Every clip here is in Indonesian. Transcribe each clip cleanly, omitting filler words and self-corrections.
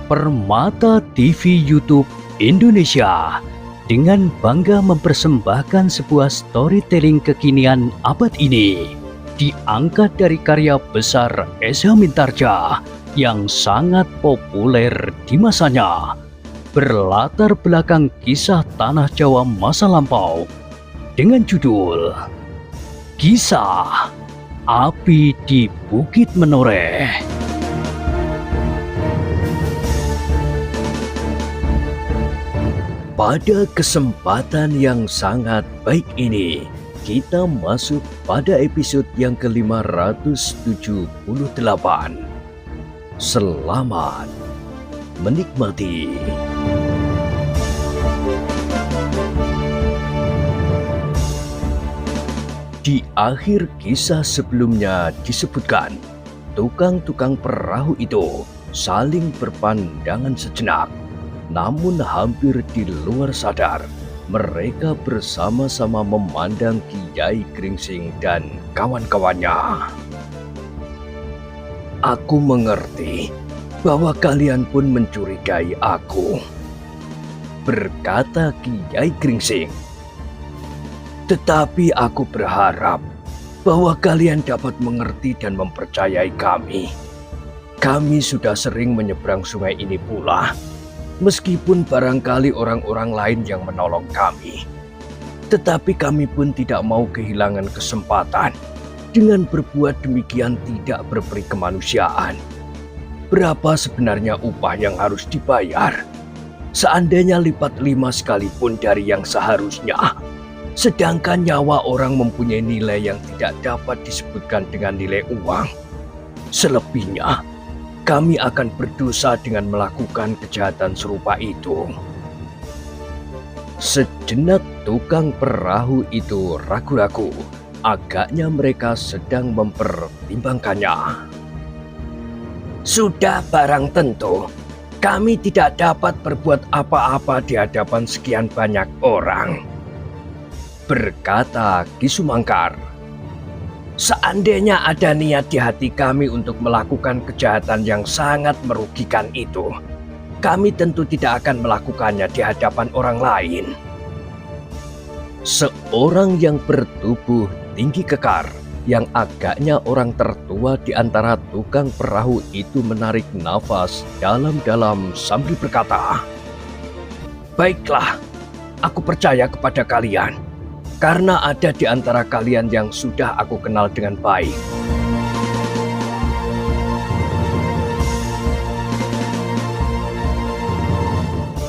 Permata TV YouTube Indonesia dengan bangga mempersembahkan sebuah storytelling kekinian abad ini, diangkat dari karya besar Esa Mintarja yang sangat populer di masanya, berlatar belakang kisah tanah Jawa masa lampau dengan judul Kisah Api di Bukit Menoreh. Pada kesempatan yang sangat baik ini, kita masuk pada episode yang ke-578. Selamat menikmati. Di akhir kisah sebelumnya disebutkan, tukang-tukang perahu itu saling berpandangan sejenak. Namun hampir di luar sadar, mereka bersama-sama memandang Kiai Gringsing dan kawan-kawannya. Aku mengerti bahwa kalian pun mencurigai aku, berkata Kiai Gringsing. Tetapi aku berharap bahwa kalian dapat mengerti dan mempercayai kami. Kami sudah sering menyeberang sungai ini pula. Meskipun barangkali orang-orang lain yang menolong kami, tetapi kami pun tidak mau kehilangan kesempatan dengan berbuat demikian tidak berperi kemanusiaan. Berapa sebenarnya upah yang harus dibayar? Seandainya lipat 5 sekalipun dari yang seharusnya, sedangkan nyawa orang mempunyai nilai yang tidak dapat disebutkan dengan nilai uang. Selebihnya, kami akan berdosa dengan melakukan kejahatan serupa itu. Sejenak tukang perahu itu ragu-ragu. Agaknya mereka sedang mempertimbangkannya. Sudah barang tentu, kami tidak dapat berbuat apa-apa di hadapan sekian banyak orang, berkata Ki Sumangkar. Seandainya ada niat di hati kami untuk melakukan kejahatan yang sangat merugikan itu, kami tentu tidak akan melakukannya di hadapan orang lain. Seorang yang bertubuh tinggi kekar, yang agaknya orang tertua di antara tukang perahu itu menarik nafas dalam-dalam sambil berkata, "Baiklah, aku percaya kepada kalian. Karena ada di antara kalian yang sudah aku kenal dengan baik."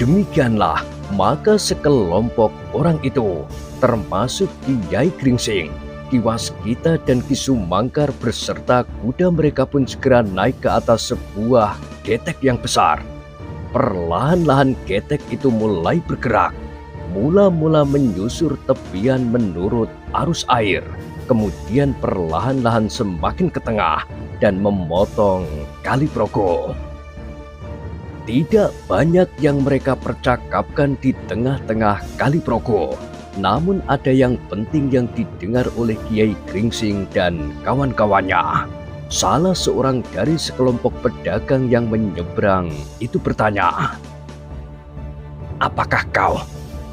Demikianlah, maka sekelompok orang itu, termasuk Kiai Gringsing, Ki Waskita dan Ki Sumangkar beserta kuda mereka pun segera naik ke atas sebuah getek yang besar. Perlahan-lahan getek itu mulai bergerak. Mula-mula menyusur tepian menurut arus air, kemudian perlahan-lahan semakin ke tengah dan memotong Kali Progo. Tidak banyak yang mereka percakapkan di tengah-tengah Kali Progo, namun ada yang penting yang didengar oleh Kiai Gringsing dan kawan-kawannya. Salah seorang dari sekelompok pedagang yang menyeberang itu bertanya, "Apakah kau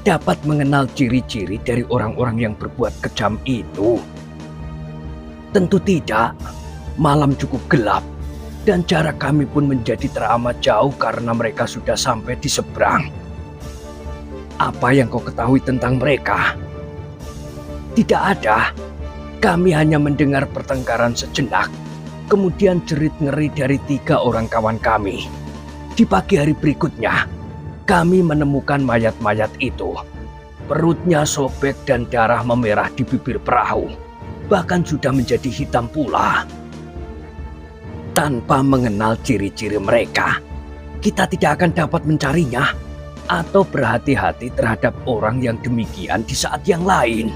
dapat mengenal ciri-ciri dari orang-orang yang berbuat kejam itu?" "Tentu tidak. Malam cukup gelap dan jarak kami pun menjadi teramat jauh karena mereka sudah sampai di seberang." "Apa yang kau ketahui tentang mereka?" "Tidak ada. Kami hanya mendengar pertengkaran sejenak, kemudian jerit ngeri dari 3 orang kawan kami. Di pagi hari berikutnya, kami menemukan mayat-mayat itu. Perutnya sobek dan darah memerah di bibir perahu. Bahkan sudah menjadi hitam pula. Tanpa mengenal ciri-ciri mereka, kita tidak akan dapat mencarinya atau berhati-hati terhadap orang yang demikian di saat yang lain."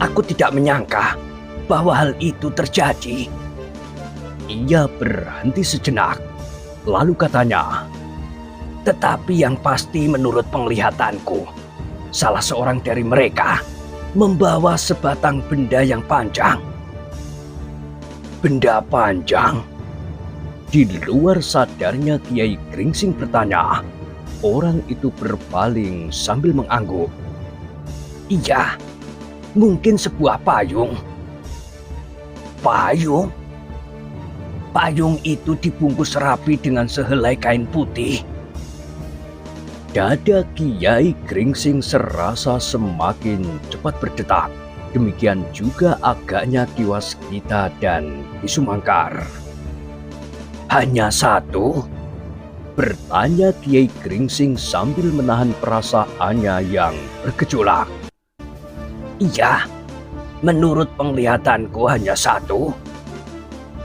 "Aku tidak menyangka bahwa hal itu terjadi." Ia berhenti sejenak, lalu katanya, "Tetapi yang pasti menurut penglihatanku, salah seorang dari mereka membawa sebatang benda yang panjang. Benda panjang? Di luar sadarnya Kiai Gringsing bertanya. Orang itu berpaling sambil mengangguk. Iya, mungkin sebuah payung. Payung? Payung itu dibungkus rapi dengan sehelai kain putih. Dada Kiai Gringsing serasa semakin cepat berdetak. Demikian juga agaknya Kiwas Kita dan Ki Sumangkar. Hanya satu? Bertanya Kiai Gringsing sambil menahan perasaannya yang bergejolak. Iya, menurut penglihatanku hanya satu.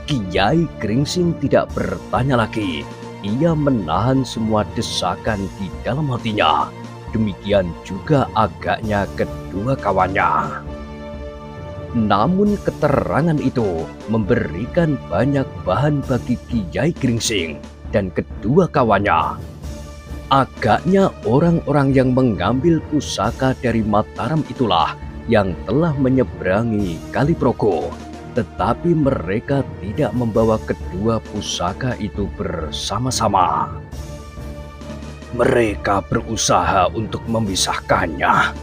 Kiai Gringsing tidak bertanya lagi. Ia menahan semua desakan di dalam hatinya. Demikian juga agaknya kedua kawannya. Namun keterangan itu memberikan banyak bahan bagi Kiai Gringsing dan kedua kawannya. Agaknya orang-orang yang mengambil pusaka dari Mataram itulah yang telah menyeberangi Kali Progo. Tetapi mereka tidak membawa kedua pusaka itu bersama-sama. Mereka berusaha untuk memisahkannya,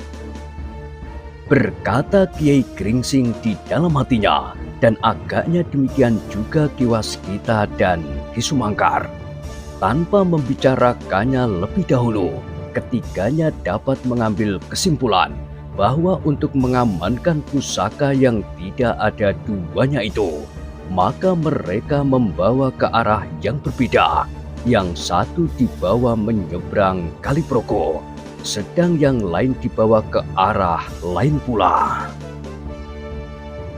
berkata Kiai Gringsing di dalam hatinya, dan agaknya demikian juga Kiwas Kita dan Ki Sumangkar. Tanpa membicarakannya lebih dahulu, ketiganya dapat mengambil kesimpulan bahwa untuk mengamankan pusaka yang tidak ada duanya itu, maka mereka membawa ke arah yang berbeda. Yang satu dibawa menyeberang Kali Progo, sedang yang lain dibawa ke arah lain pula.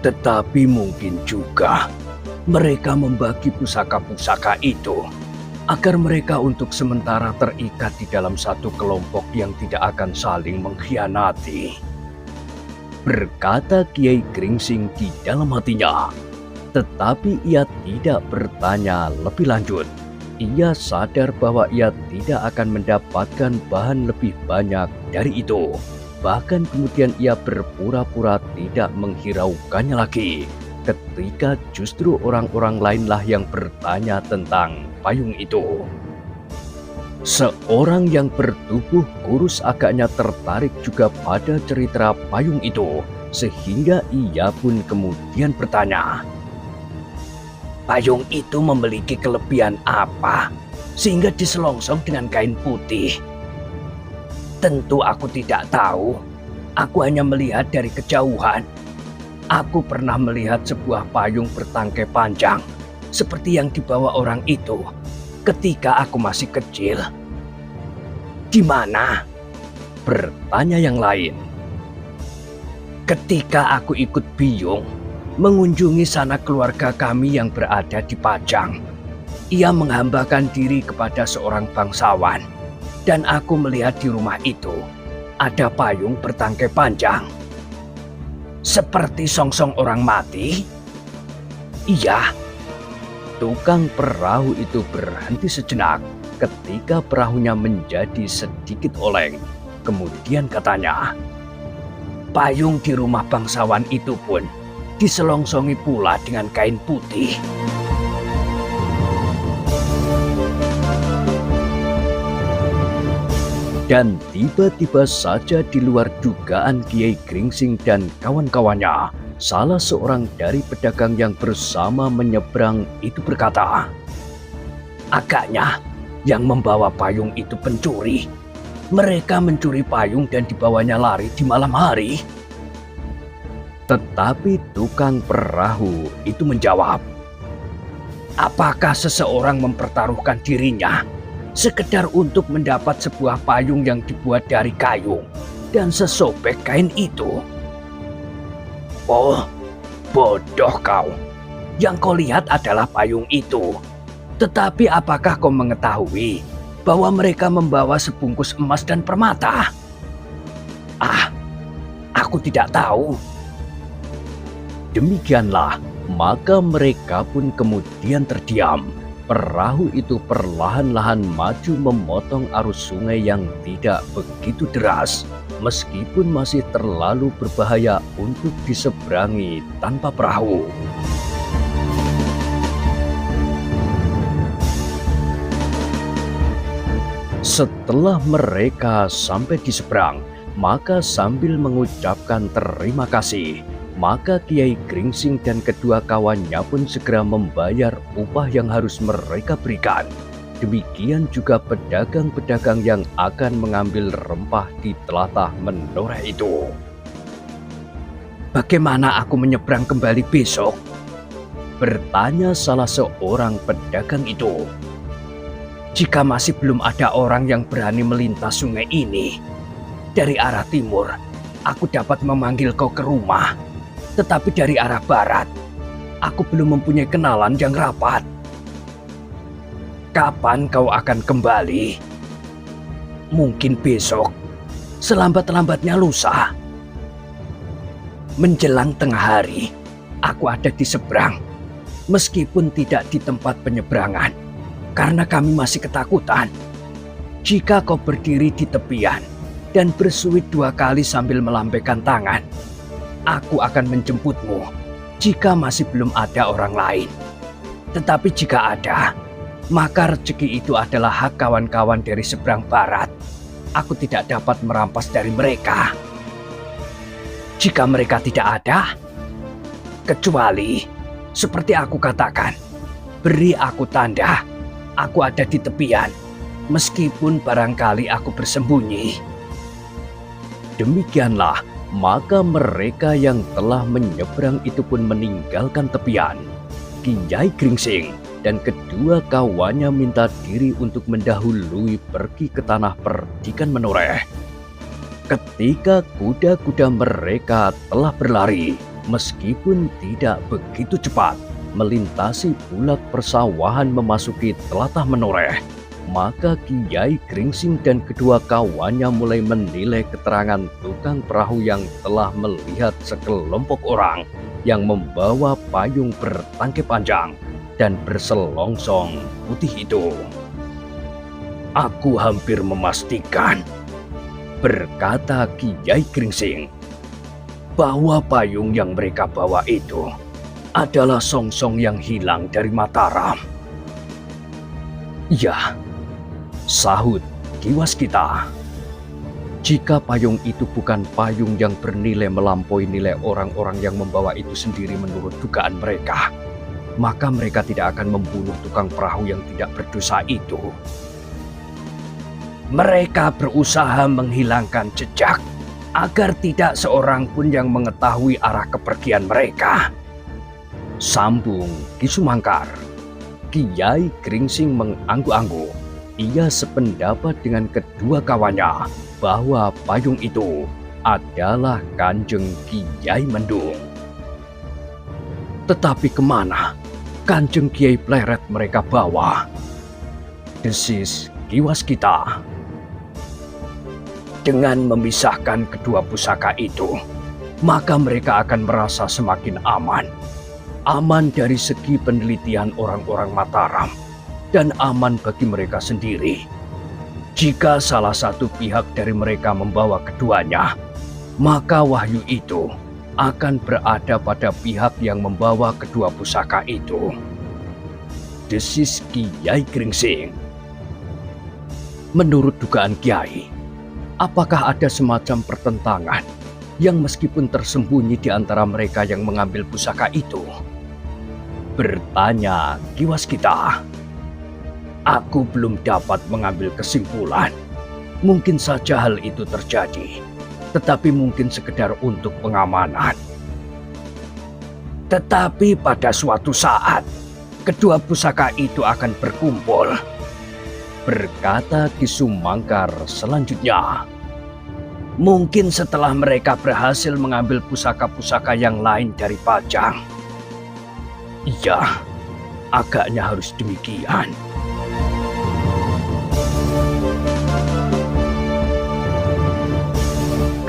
Tetapi mungkin juga mereka membagi pusaka-pusaka itu agar mereka untuk sementara terikat di dalam satu kelompok yang tidak akan saling mengkhianati, berkata Kiai Gringsing di dalam hatinya. Tetapi ia tidak bertanya lebih lanjut. Ia sadar bahwa ia tidak akan mendapatkan bahan lebih banyak dari itu. Bahkan kemudian ia berpura-pura tidak menghiraukannya lagi, ketika justru orang-orang lainlah yang bertanya tentang payung itu. Seorang yang bertubuh kurus agaknya tertarik juga pada cerita payung itu, sehingga ia pun kemudian bertanya, payung itu memiliki kelebihan apa sehingga diselongsong dengan kain putih? Tentu aku tidak tahu, aku hanya melihat dari kejauhan. Aku pernah melihat sebuah payung bertangkai panjang, seperti yang dibawa orang itu ketika aku masih kecil. Di mana? Bertanya yang lain. Ketika aku ikut Biyung mengunjungi sanak keluarga kami yang berada di Pajang. Ia menghambakan diri kepada seorang bangsawan, dan aku melihat di rumah itu ada payung bertangkai panjang, seperti songsong orang mati. Iya. Tukang perahu itu berhenti sejenak ketika perahunya menjadi sedikit oleng. Kemudian katanya, payung di rumah bangsawan itu pun diselongsongi pula dengan kain putih. Dan tiba-tiba saja di luar dugaan Kiai Gringsing dan kawan-kawannya, salah seorang dari pedagang yang bersama menyeberang itu berkata, agaknya yang membawa payung itu pencuri. Mereka mencuri payung dan dibawanya lari di malam hari. Tetapi tukang perahu itu menjawab, apakah seseorang mempertaruhkan dirinya sekedar untuk mendapat sebuah payung yang dibuat dari kayu dan sesobek kain itu? Oh, bodoh kau. Yang kau lihat adalah payung itu. Tetapi apakah kau mengetahui bahwa mereka membawa sebungkus emas dan permata? Ah, aku tidak tahu. Demikianlah, maka mereka pun kemudian terdiam. Perahu itu perlahan-lahan maju memotong arus sungai yang tidak begitu deras, meskipun masih terlalu berbahaya untuk diseberangi tanpa perahu. Setelah mereka sampai di seberang, maka sambil mengucapkan terima kasih, maka Kiai Gringsing dan kedua kawannya pun segera membayar upah yang harus mereka berikan. Demikian juga pedagang-pedagang yang akan mengambil rempah di telatah menoreh itu. "Bagaimana aku menyeberang kembali besok?" bertanya salah seorang pedagang itu. "Jika masih belum ada orang yang berani melintas sungai ini dari arah timur, aku dapat memanggil kau ke rumah. Tetapi dari arah barat, aku belum mempunyai kenalan yang rapat." "Kapan kau akan kembali?" "Mungkin besok, selambat-lambatnya lusa." "Menjelang tengah hari, aku ada di seberang, meskipun tidak di tempat penyeberangan, karena kami masih ketakutan. Jika kau berdiri di tepian dan bersuit 2 kali sambil melambaikan tangan, aku akan menjemputmu jika masih belum ada orang lain. Tetapi jika ada, maka rezeki itu adalah hak kawan-kawan dari seberang barat. Aku tidak dapat merampas dari mereka. Jika mereka tidak ada, kecuali seperti aku katakan, beri aku tanda aku ada di tepian, meskipun barangkali aku bersembunyi." Demikianlah, maka mereka yang telah menyeberang itu pun meninggalkan tepian. Kiai Gringsing dan kedua kawannya minta diri untuk mendahului pergi ke tanah perdikan menoreh. Ketika kuda-kuda mereka telah berlari, meskipun tidak begitu cepat, melintasi bulak persawahan memasuki telatah menoreh, maka Kiai Gringsing dan kedua kawannya mulai menilai keterangan tukang perahu yang telah melihat sekelompok orang yang membawa payung bertangkai panjang dan berselongsong putih itu. "Aku hampir memastikan," berkata Kiai Gringsing, "bahwa payung yang mereka bawa itu adalah songsong yang hilang dari Mataram." "Ya," sahut Ki Waskita, "jika payung itu bukan payung yang bernilai melampaui nilai orang-orang yang membawa itu sendiri menurut dugaan mereka, maka mereka tidak akan membunuh tukang perahu yang tidak berdosa itu. Mereka berusaha menghilangkan jejak agar tidak seorang pun yang mengetahui arah kepergian mereka," sambung Ki Sumangkar. Kiai Gringsing mengangguk-angguk. Ia sependapat dengan kedua kawannya bahwa payung itu adalah Kanjeng Kiai Mendung. "Tetapi kemana Kanjeng Kiai Pleret mereka bawa?" desis Ki Waskita. "Dengan memisahkan kedua pusaka itu, maka mereka akan merasa semakin aman. Aman dari segi penelitian orang-orang Mataram, dan aman bagi mereka sendiri. Jika salah satu pihak dari mereka membawa keduanya, maka wahyu itu akan berada pada pihak yang membawa kedua pusaka itu," desis Kiai Gringsing. "Menurut dugaan Kiai, apakah ada semacam pertentangan yang meskipun tersembunyi di antara mereka yang mengambil pusaka itu?" bertanya Ki Waskita. "Aku belum dapat mengambil kesimpulan. Mungkin saja hal itu terjadi, tetapi mungkin sekedar untuk pengamanan. Tetapi pada suatu saat, kedua pusaka itu akan berkumpul," berkata Ki Sumangkar selanjutnya. "Mungkin setelah mereka berhasil mengambil pusaka-pusaka yang lain dari Pajang." "Iya, agaknya harus demikian."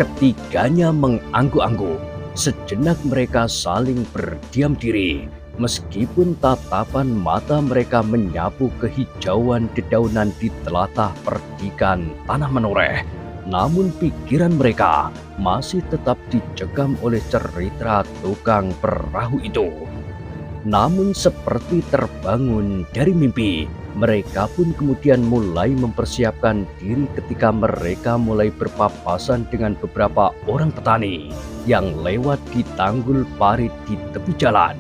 Ketiganya mengangguk-angguk. Sejenak mereka saling berdiam diri, meskipun tatapan mata mereka menyapu kehijauan dedaunan di telatah perdikan tanah menoreh. Namun pikiran mereka masih tetap dicekam oleh cerita tukang perahu itu. Namun seperti terbangun dari mimpi, Mereka pun kemudian mulai mempersiapkan diri ketika mereka mulai berpapasan dengan beberapa orang petani yang lewat di tanggul parit di tepi jalan.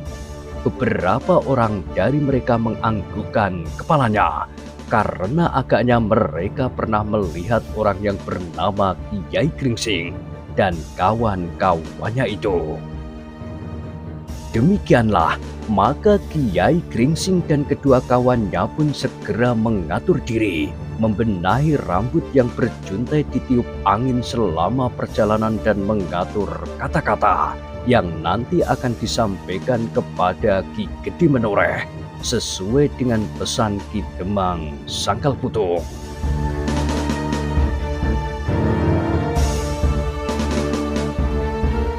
Beberapa orang dari mereka menganggukkan kepalanya karena agaknya mereka pernah melihat orang yang bernama Kiai Gringsing dan kawan-kawannya itu. Demikianlah, maka Kiai Gringsing dan kedua kawannya pun segera mengatur diri, membenahi rambut yang berjuntai ditiup angin selama perjalanan dan mengatur kata-kata yang nanti akan disampaikan kepada Ki Gede Menoreh sesuai dengan pesan Ki Demang Sangkal Putung.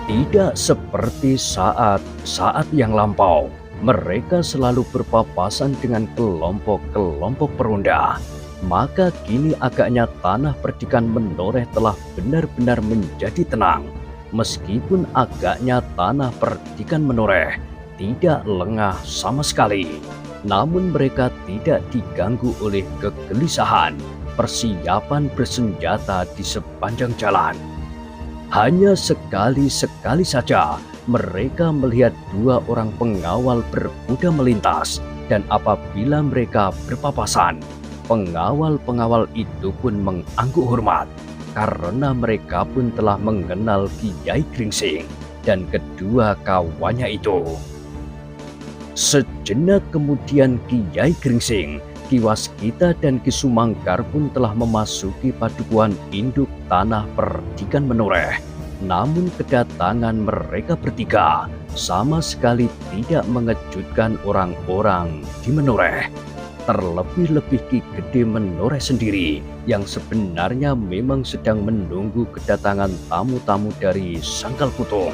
Tidak seperti saat-saat yang lampau, mereka selalu berpapasan dengan kelompok-kelompok peronda. Maka kini agaknya tanah perdikan Menoreh telah benar-benar menjadi tenang. Meskipun agaknya tanah perdikan Menoreh tidak lengah sama sekali, namun mereka tidak diganggu oleh kegelisahan, persiapan bersenjata di sepanjang jalan. Hanya sekali-sekali saja mereka melihat dua orang pengawal berkuda melintas, dan apabila mereka berpapasan, pengawal-pengawal itu pun mengangguk hormat karena mereka pun telah mengenal Kiai Gringsing dan kedua kawannya itu. Sejenak kemudian Kiai Gringsing, Ki Waskita dan Ki Sumangkar pun telah memasuki padukuhan induk tanah perdikan Menoreh. Namun kedatangan mereka bertiga sama sekali tidak mengejutkan orang-orang di Menoreh. Terlebih-lebih Ki Gede Menoreh sendiri yang sebenarnya memang sedang menunggu kedatangan tamu-tamu dari Sangkal Putung.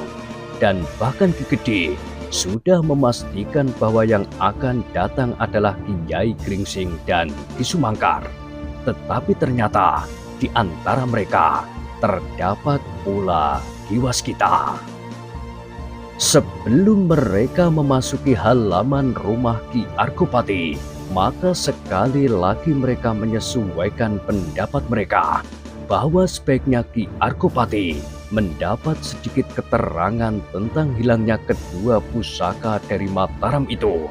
Dan bahkan Ki Gede sudah memastikan bahwa yang akan datang adalah Kiai Gringsing dan Ki Sumangkar. Tetapi ternyata di antara mereka terdapat pula Ki Waskita. Sebelum mereka memasuki halaman rumah Ki Argopati, maka sekali lagi mereka menyesuaikan pendapat mereka bahwa sebaiknya Ki Argopati mendapat sedikit keterangan tentang hilangnya kedua pusaka dari Mataram itu,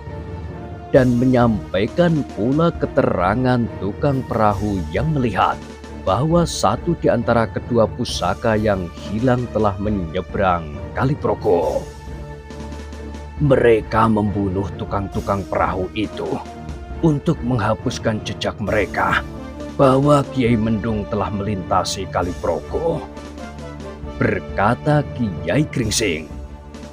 dan menyampaikan pula keterangan tukang perahu yang melihat bahwa satu di antara kedua pusaka yang hilang telah menyeberang Kali Progo. Mereka membunuh tukang-tukang perahu itu untuk menghapuskan jejak mereka bahwa Kiai Mendung telah melintasi Kali Progo, berkata Kiai Gringsing.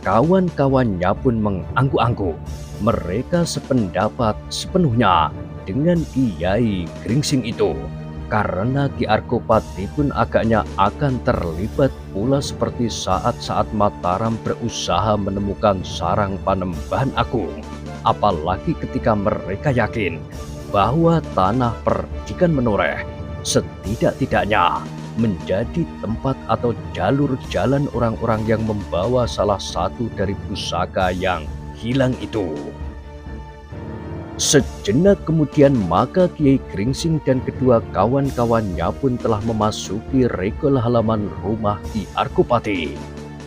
Kawan-kawannya pun mengangguk-angguk. Mereka sependapat sepenuhnya dengan Kiai Gringsing itu, karena Ki Argopati pun agaknya akan terlibat pula seperti saat-saat Mataram berusaha menemukan sarang Panembahan Agung. Apalagi ketika mereka yakin bahwa tanah perdikan Menoreh setidak-tidaknya menjadi tempat atau jalur jalan orang-orang yang membawa salah satu dari pusaka yang hilang itu. Sejenak kemudian maka Kiai Gringsing dan kedua kawan-kawannya pun telah memasuki regol halaman rumah Ki Argopati.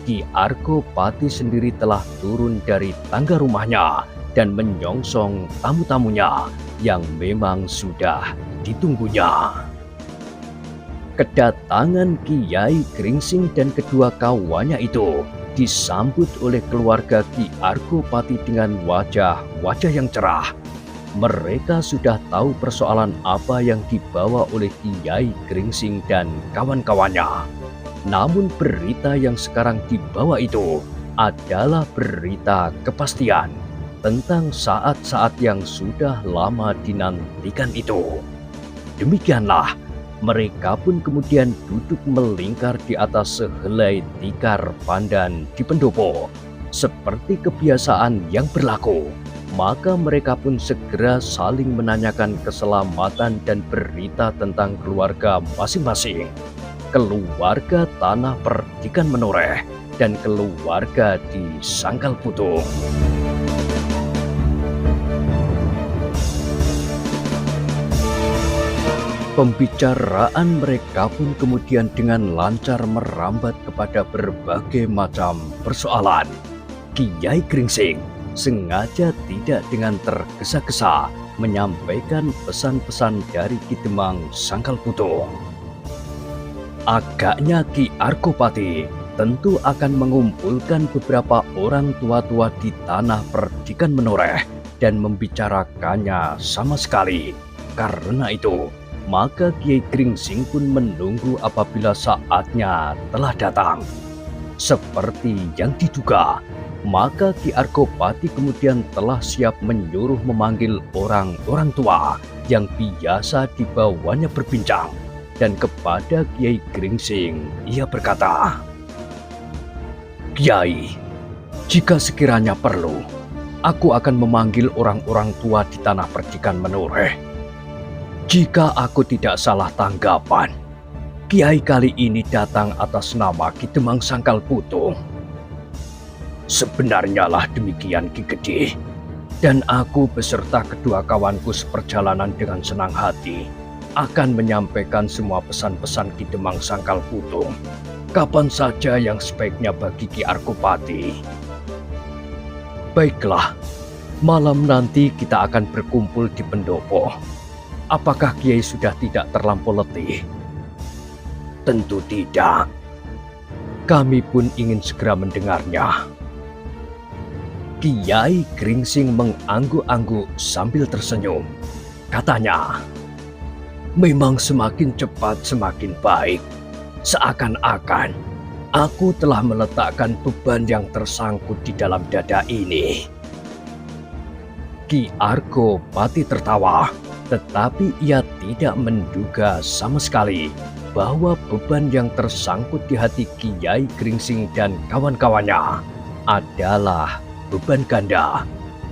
Ki Argopati sendiri telah turun dari tangga rumahnya dan menyongsong tamu-tamunya yang memang sudah ditunggunya. Kedatangan Kiai Gringsing dan kedua kawannya itu disambut oleh keluarga Ki Argopati dengan wajah-wajah yang cerah. Mereka sudah tahu persoalan apa yang dibawa oleh Kiai Gringsing dan kawan-kawannya. Namun berita yang sekarang dibawa itu adalah berita kepastian tentang saat-saat yang sudah lama dinantikan itu. Demikianlah, mereka pun kemudian duduk melingkar di atas sehelai tikar pandan di pendopo. Seperti kebiasaan yang berlaku, maka mereka pun segera saling menanyakan keselamatan dan berita tentang keluarga masing-masing. Keluarga tanah perdikan Menoreh dan keluarga di Sangkal Putung. Pembicaraan mereka pun kemudian dengan lancar merambat kepada berbagai macam persoalan. Kiai Gringsing sengaja tidak dengan tergesa-gesa menyampaikan pesan-pesan dari Ki Demang Sangkal Putung. Agaknya Ki Argopati tentu akan mengumpulkan beberapa orang tua-tua di tanah Perdikan Menoreh dan membicarakannya sama sekali. Karena itu, maka Kiai Gringsing pun menunggu apabila saatnya telah datang. Seperti yang diduga, maka Ki Argopati kemudian telah siap menyuruh memanggil orang-orang tua yang biasa dibawanya berbincang. Dan kepada Kiai Gringsing, ia berkata, "Kiai, jika sekiranya perlu, aku akan memanggil orang-orang tua di tanah Perdikan Menoreh. Jika aku tidak salah tanggapan, Kiai kali ini datang atas nama Ki Demang Sangkal Putung." "Sebenarnya lah demikian, Ki Gede. Dan aku beserta kedua kawanku seperjalanan dengan senang hati akan menyampaikan semua pesan-pesan Ki Demang Sangkal Putung kapan saja yang sebaiknya bagi Ki Argopati." "Baiklah, malam nanti kita akan berkumpul di pendopo. Apakah Kiai sudah tidak terlampau letih?" "Tentu tidak. Kami pun ingin segera mendengarnya." Kiai Gringsing mengangguk-angguk sambil tersenyum. Katanya, "Memang semakin cepat semakin baik. Seakan-akan aku telah meletakkan beban yang tersangkut di dalam dada ini." Ki Argopati tertawa, tetapi ia tidak menduga sama sekali bahwa beban yang tersangkut di hati Kiai Gringsing dan kawan-kawannya adalah beban ganda.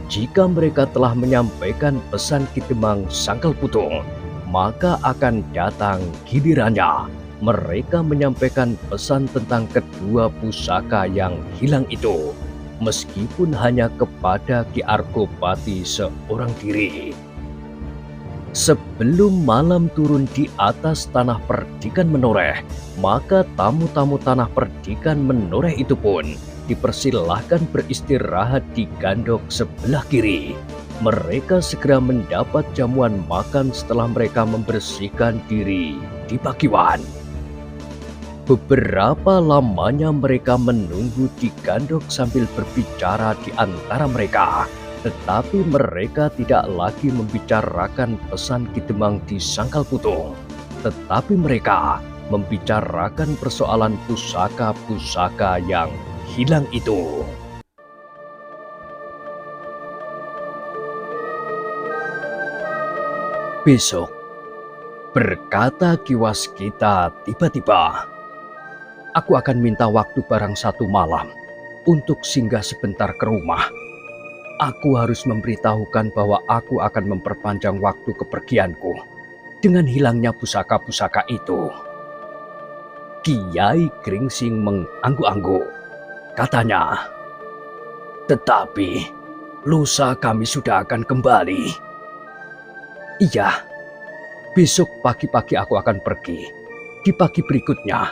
Jika mereka telah menyampaikan pesan Ki Demang Sangkal Putung, maka akan datang gilirannya mereka menyampaikan pesan tentang kedua pusaka yang hilang itu, meskipun hanya kepada Ki Argopati seorang diri. Sebelum malam turun di atas tanah Perdikan Menoreh, maka tamu-tamu tanah Perdikan Menoreh itu pun dipersilahkan beristirahat di gandok sebelah kiri. Mereka segera mendapat jamuan makan setelah mereka membersihkan diri di Pakiwan. Beberapa lamanya mereka menunggu di gandok sambil berbicara di antara mereka. Tetapi mereka tidak lagi membicarakan pesan Ki Demang di Sangkal Putung. Tetapi mereka membicarakan persoalan pusaka-pusaka yang hilang itu. "Besok," berkata Ki Waskita tiba-tiba, "aku akan minta waktu barang 1 malam untuk singgah sebentar ke rumah. Aku harus memberitahukan bahwa aku akan memperpanjang waktu kepergianku dengan hilangnya pusaka-pusaka itu." Kiai Gringsing mengangguk-angguk. Katanya, "Tetapi lusa kami sudah akan kembali." "Iya, besok pagi-pagi aku akan pergi. Di pagi berikutnya,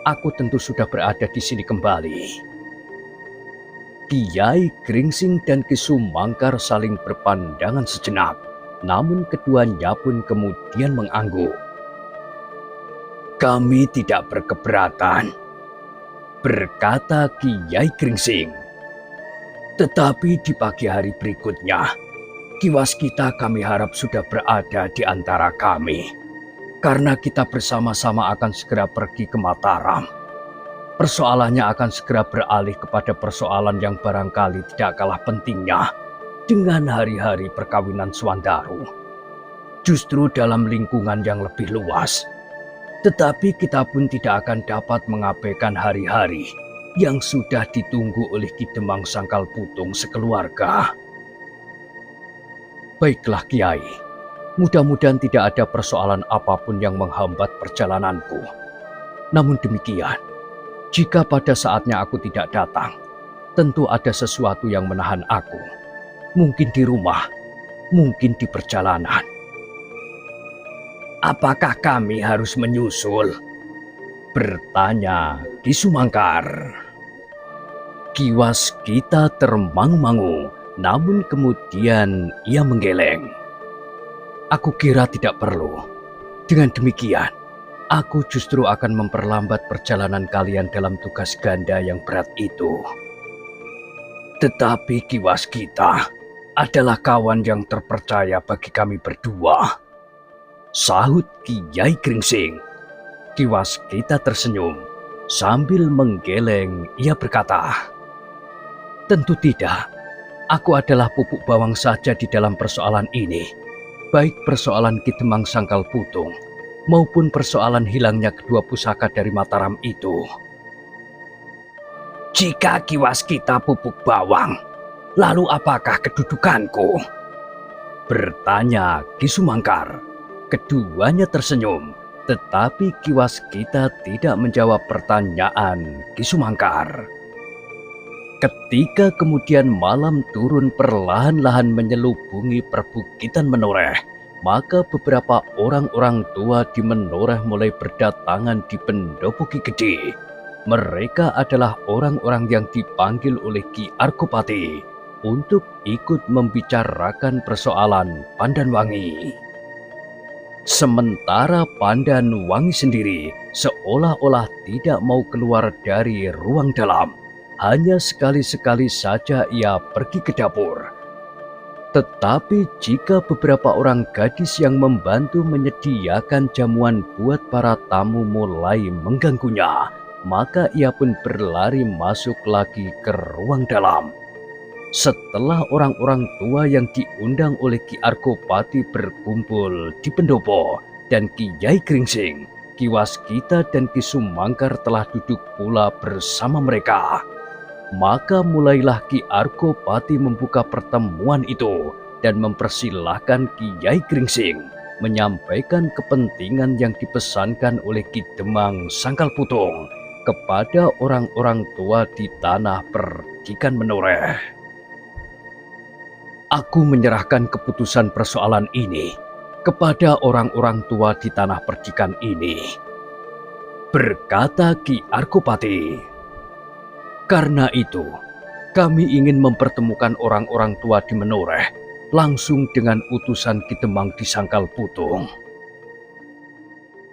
aku tentu sudah berada di sini kembali." Kiai Gringsing dan Ki Sumangkar saling berpandangan sejenak, namun keduanya pun kemudian mengangguk. "Kami tidak berkeberatan," berkata Kiai Gringsing. "Tetapi di pagi hari berikutnya, Ki Waskita kami harap sudah berada di antara kami. Karena kita bersama-sama akan segera pergi ke Mataram. Persoalannya akan segera beralih kepada persoalan yang barangkali tidak kalah pentingnya dengan hari-hari perkawinan Swandaru. Justru dalam lingkungan yang lebih luas. Tetapi kita pun tidak akan dapat mengabaikan hari-hari yang sudah ditunggu oleh Ki Demang Sangkal Putung sekeluarga." "Baiklah Kiai, mudah-mudahan tidak ada persoalan apapun yang menghambat perjalananku. Namun demikian, jika pada saatnya aku tidak datang, tentu ada sesuatu yang menahan aku. Mungkin di rumah, mungkin di perjalanan." Apakah kami harus menyusul? Bertanya Ki Sumangkar. Ki Waskita termangu-mangu, namun kemudian ia menggeleng. Aku kira tidak perlu. Dengan demikian, aku justru akan memperlambat perjalanan kalian dalam tugas ganda yang berat itu. Tetapi Ki Waskita adalah kawan yang terpercaya bagi kami berdua, sahut Kiai Gringsing. Ki Waskita tersenyum. Sambil menggeleng, ia berkata, "Tentu tidak. Aku adalah pupuk bawang saja di dalam persoalan ini. Baik persoalan Ki Demang Sangkal Putung, maupun persoalan hilangnya kedua pusaka dari Mataram itu." "Jika Ki Waskita pupuk bawang, lalu apakah kedudukanku?" bertanya Ki Sumangkar. Keduanya tersenyum, tetapi Ki Waskita tidak menjawab pertanyaan Ki Sumangkar. Ketika kemudian malam turun perlahan-lahan menyelubungi perbukitan Menoreh, maka beberapa orang-orang tua di Menoreh mulai berdatangan di Pendopo Ki Gede. Mereka adalah orang-orang yang dipanggil oleh Ki Argopati untuk ikut membicarakan persoalan Pandanwangi. Sementara Pandanwangi sendiri seolah-olah tidak mau keluar dari ruang dalam. Hanya sekali-sekali saja ia pergi ke dapur. Tetapi jika beberapa orang gadis yang membantu menyediakan jamuan buat para tamu mulai mengganggunya, maka ia pun berlari masuk lagi ke ruang dalam. Setelah orang-orang tua yang diundang oleh Ki Argopati berkumpul di pendopo dan Kiai Gringsing, Ki Waskita dan Ki Sumangkar telah duduk pula bersama mereka. Maka mulailah Ki Argopati membuka pertemuan itu dan mempersilahkan Kiai Gringsing menyampaikan kepentingan yang dipesankan oleh Ki Demang Sangkal Putung kepada orang-orang tua di tanah perdikan Menoreh. "Aku menyerahkan keputusan persoalan ini kepada orang-orang tua di tanah perdikan ini," berkata Ki Argopati. "Karena itu, kami ingin mempertemukan orang-orang tua di Menoreh langsung dengan utusan Ki Demang di Sangkal Putung."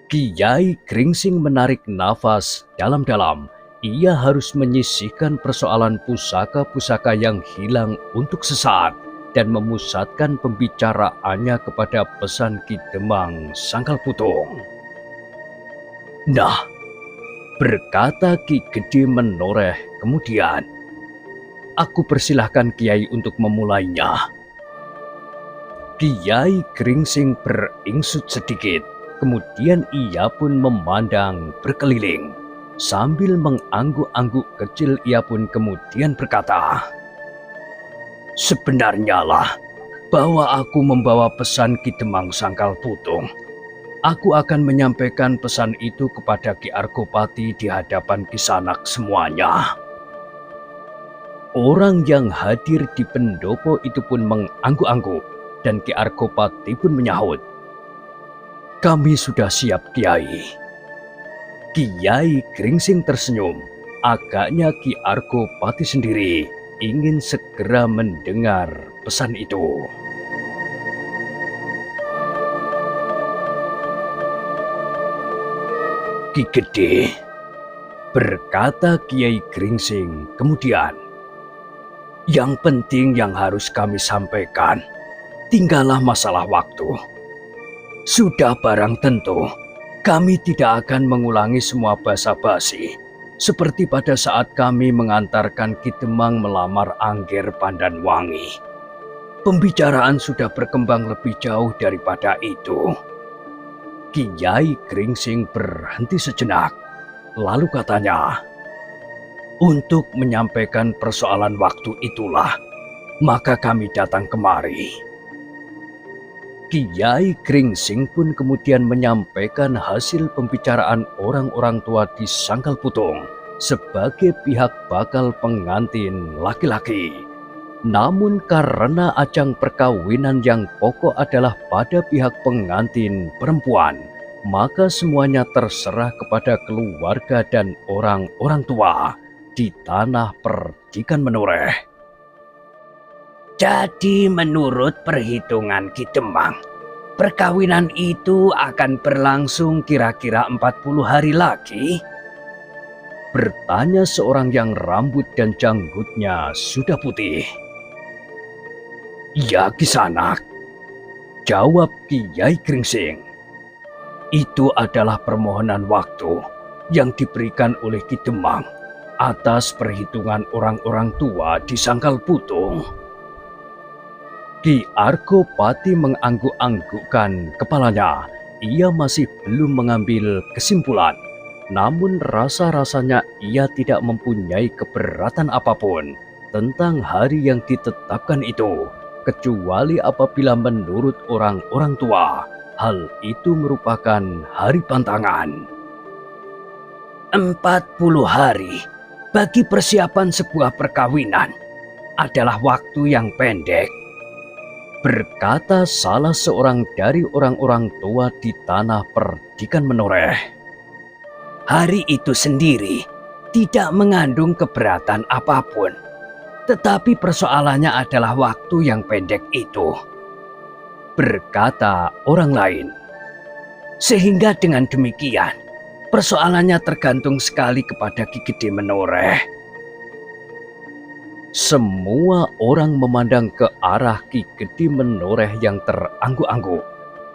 Kiai Gringsing menarik nafas dalam-dalam. Ia harus menyisihkan persoalan pusaka-pusaka yang hilang untuk sesaat dan memusatkan pembicaraannya kepada pesan Ki Demang Sangkal Putung. "Nah," berkata Ki Gede Menoreh kemudian, "aku persilahkan Kiai untuk memulainya." Kiai Gringsing beringsut sedikit, kemudian ia pun memandang berkeliling. Sambil mengangguk-angguk kecil ia pun kemudian berkata, "Sebenarnya lah bahwa aku membawa pesan Ki Demang Sangkal Putung. Aku akan menyampaikan pesan itu kepada Ki Argopati di hadapan Kisanak semuanya." Orang yang hadir di pendopo itu pun mengangguk-angguk dan Ki Argopati pun menyahut, "Kami sudah siap, Kiai." Kiai Gringsing tersenyum. Agaknya Ki Argopati sendiri ingin segera mendengar pesan itu. "Ki Gede," berkata Kiai Gringsing kemudian, "yang penting yang harus kami sampaikan tinggallah masalah waktu. Sudah barang tentu kami tidak akan mengulangi semua basa-basi seperti pada saat kami mengantarkan Ki Demang melamar Angger Pandanwangi. Pembicaraan sudah berkembang lebih jauh daripada itu." Kiai Gringsing berhenti sejenak, lalu katanya, "Untuk menyampaikan persoalan waktu itulah, maka kami datang kemari." Kiai Gringsing pun kemudian menyampaikan hasil pembicaraan orang-orang tua di Sangkal Putung sebagai pihak bakal pengantin laki-laki. Namun karena ajang perkawinan yang pokok adalah pada pihak pengantin perempuan, maka semuanya terserah kepada keluarga dan orang-orang tua di tanah perdikan menoreh. Jadi menurut perhitungan Ki Demang, perkawinan itu akan berlangsung kira-kira 40 hari lagi? Bertanya seorang yang rambut dan janggutnya sudah putih. Ya Kisanak, jawab Kiai Gringsing. Itu adalah permohonan waktu yang diberikan oleh Ki Demang atas perhitungan orang-orang tua di Sangkal Putung. Ki Argopati mengangguk-anggukkan kepalanya. Ia masih belum mengambil kesimpulan. Namun rasa-rasanya ia tidak mempunyai keberatan apapun tentang hari yang ditetapkan itu, kecuali apabila menurut orang-orang tua, hal itu merupakan hari pantangan. 40 hari bagi persiapan sebuah perkawinan adalah waktu yang pendek, berkata salah seorang dari orang-orang tua di tanah perdikan menoreh. Hari itu sendiri tidak mengandung keberatan apapun, tetapi persoalannya adalah waktu yang pendek itu, berkata orang lain. Sehingga dengan demikian, persoalannya tergantung sekali kepada Ki Gede Menoreh. Semua orang memandang ke arah Ki Gede Menoreh yang terangguk-angguk.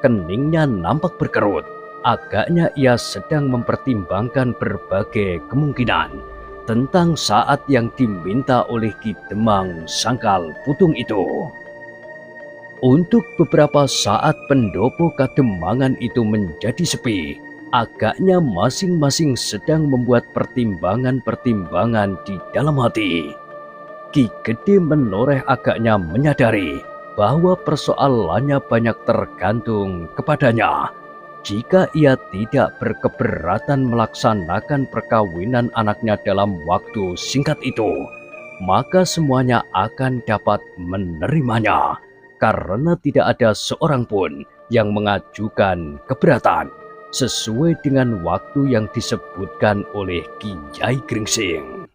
Keningnya nampak berkerut. Agaknya ia sedang mempertimbangkan berbagai kemungkinan tentang saat yang diminta oleh Ki Demang Sangkal Putung itu. Untuk beberapa saat pendopo kademangan itu menjadi sepi. Agaknya masing-masing sedang membuat pertimbangan-pertimbangan di dalam hati. Ki Gede Menoreh agaknya menyadari bahwa persoalannya banyak tergantung kepadanya. Jika ia tidak berkeberatan melaksanakan perkawinan anaknya dalam waktu singkat itu, maka semuanya akan dapat menerimanya, karena tidak ada seorang pun yang mengajukan keberatan sesuai dengan waktu yang disebutkan oleh Kiai Gringsing.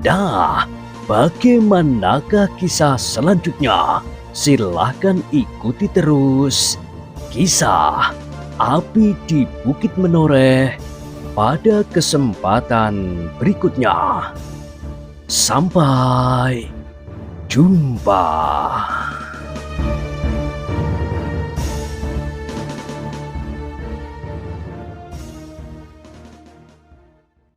Nah, bagaimanakah kisah selanjutnya? Silahkan ikuti terus kisah Api di Bukit Menoreh pada kesempatan berikutnya. Sampai jumpa.